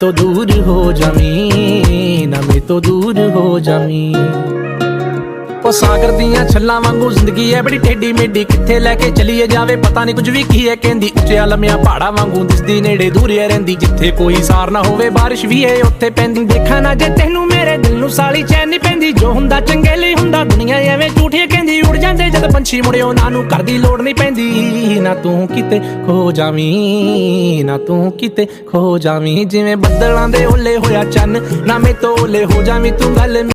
तो दूर हो जावीं, ना मैं तो दूर हो जावीं। ओ सागर दियां छल्लां वांगू जिंदगी है बड़ी टेढ़ी मेढ़ी, किथे लैके चलीए जावे पता नहीं कुछ भी की है कहंदी। उच्चिया लम्मिया पहाड़ा वांगू दिसदी नेड़े दूरिया रहिंदी, जिथे कोई सार ना होवे बारिश भी है उत्थे पैंदी। देखा ना जे तैनू मेरे दिल नू साली चैन नहीं पैंदी, जो हुंदा चंगे लई हुंदा दुनिया एवें झूठिया कहंदी। उड़ जांदे जद पंछी मुड़े उन्हां नू घर दी लोड़ नहीं पैंदी। ना तू किते खो जावीं, ना तू किते खो जावीं, जिवें बदलां दे ओले होया चन्न, ना मैं तो ओले हो जावीं तू गल